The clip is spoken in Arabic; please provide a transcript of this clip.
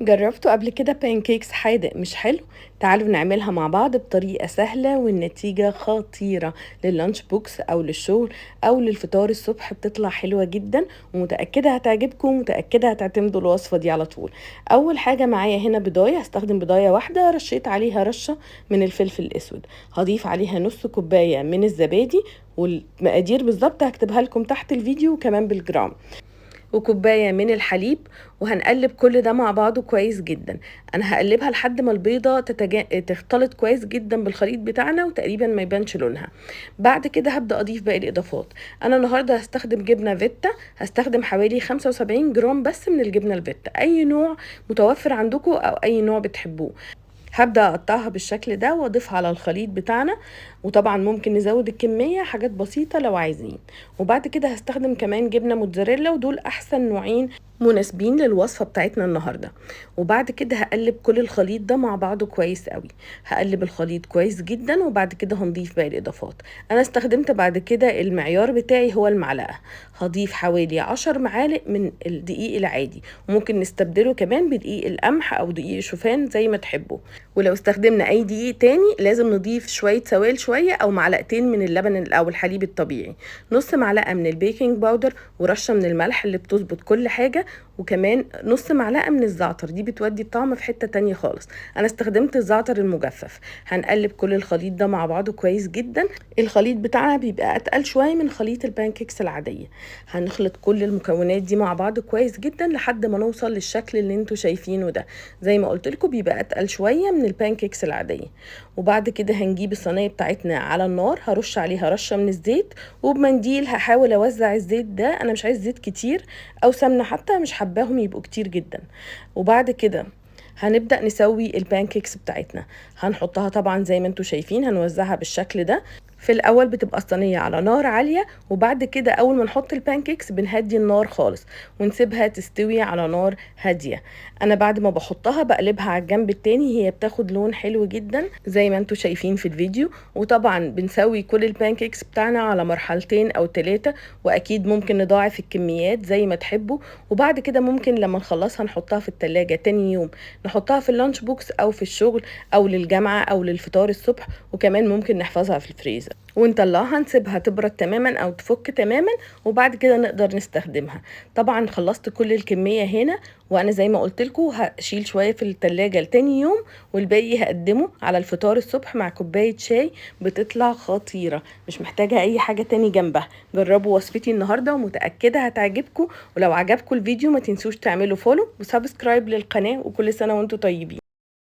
جربتوا قبل كده بانكيكس حادق مش حلو؟ تعالوا نعملها مع بعض بطريقة سهلة والنتيجة خطيرة لللانش بوكس أو للشغل أو للفطار الصبح. بتطلع حلوة جدا ومتأكدة هتعجبكم ومتأكدة هتعتمدوا الوصفة دي على طول. أول حاجة معايا هنا بضاية، هستخدم بضاية واحدة رشيت عليها رشة من الفلفل الأسود، هضيف عليها نص كوباية من الزبادي، والمقادير بالظبط هكتبها لكم تحت الفيديو وكمان بالجرام، وكوباية من الحليب. وهنقلب كل ده مع بعضه كويس جدا. انا هقلبها لحد ما البيضة تختلط كويس جدا بالخليط بتاعنا وتقريبا ما يبانش لونها. بعد كده هبدأ اضيف باقي الاضافات. انا النهاردة هستخدم جبنة فيتا، هستخدم حوالي 75 جرام بس من الجبنة الفيتا، اي نوع متوفر عندكم او اي نوع بتحبوه. هبدأ اقطعها بالشكل ده واضيفها على الخليط بتاعنا، وطبعا ممكن نزود الكمية حاجات بسيطة لو عايزين. وبعد كده هستخدم كمان جبنة موتزاريلا، ودول احسن نوعين مناسبين للوصفة بتاعتنا النهاردة. وبعد كده هقلب كل الخليط ده مع بعضه كويس قوي. هقلب الخليط كويس جدا وبعد كده هنضيف باقي الاضافات. انا استخدمت بعد كده المعيار بتاعي هو المعلقة، هضيف حوالي 10 معالق من الدقيق العادي، وممكن نستبدله كمان بدقيق القمح او دقيق الشوفان زي ما تحبوا. ولو استخدمنا اي دقيق تاني لازم نضيف شوية سوائل شوية او معلقتين من اللبن او الحليب الطبيعي، نص معلقة من البيكنج باودر، ورشة من الملح اللي بتظبط كل حاجة، وكمان نص معلقة من الزعتر، دي بتودي الطعم في حتة تانية خالص. انا استخدمت الزعتر المجفف. هنقلب كل الخليط ده مع بعضه كويس جدا. الخليط بتاعنا بيبقى اتقل شوية من خليط البانكيكس العادية. هنخلط كل المكونات دي مع بعض كويس جدا لحد ما نوصل للشكل اللي انتوا شايفينه ده. زي ما قلت لكم بيبقى اتقل شوية من البانكيكس العادية. وبعد كده هنجيب الصينية بتاعتنا على النار، هرش عليها رشة من الزيت، وبمنديل هحاول اوزع الزيت ده. انا مش عايز زيت كتير او سمنة حتى، مش حباهم يبقوا كتير جدا. وبعد كده هنبدأ نسوي البانكيكس بتاعتنا. هنحطها طبعا زي ما انتوا شايفين، هنوزعها بالشكل ده. في الاول بتبقى الصينيه على نار عاليه، وبعد كده اول ما نحط البانكيكس بنهدي النار خالص ونسيبها تستوي على نار هاديه. انا بعد ما بحطها بقلبها على الجنب التاني، هي بتاخد لون حلو جدا زي ما انتوا شايفين في الفيديو. وطبعا بنسوي كل البانكيكس بتاعنا على مرحلتين او 3، واكيد ممكن نضاعف الكميات زي ما تحبوا. وبعد كده ممكن لما نخلصها نحطها في التلاجة تاني يوم، نحطها في اللانش بوكس او في الشغل او للجامعة او للفطار الصبح، وكمان ممكن نحفظها في الفريزر ونطلعها نسيبها تبرد تماما او تفك تماما، وبعد كده نقدر نستخدمها. طبعا خلصت كل الكمية هنا، وانا زي ما قلت لكم هشيل شوية في التلاجة لتاني يوم، والباقي هقدمه على الفطار الصبح مع كوباية شاي. بتطلع خطيرة، مش محتاجة اي حاجة تاني جنبها. جربوا وصفتي النهاردة ومتأكدة هتعجبكم. ولو عجبكم الفيديو ما تنسوش تعملوا فولو وسبسكرايب للقناة، وكل سنة وانتم طيبين.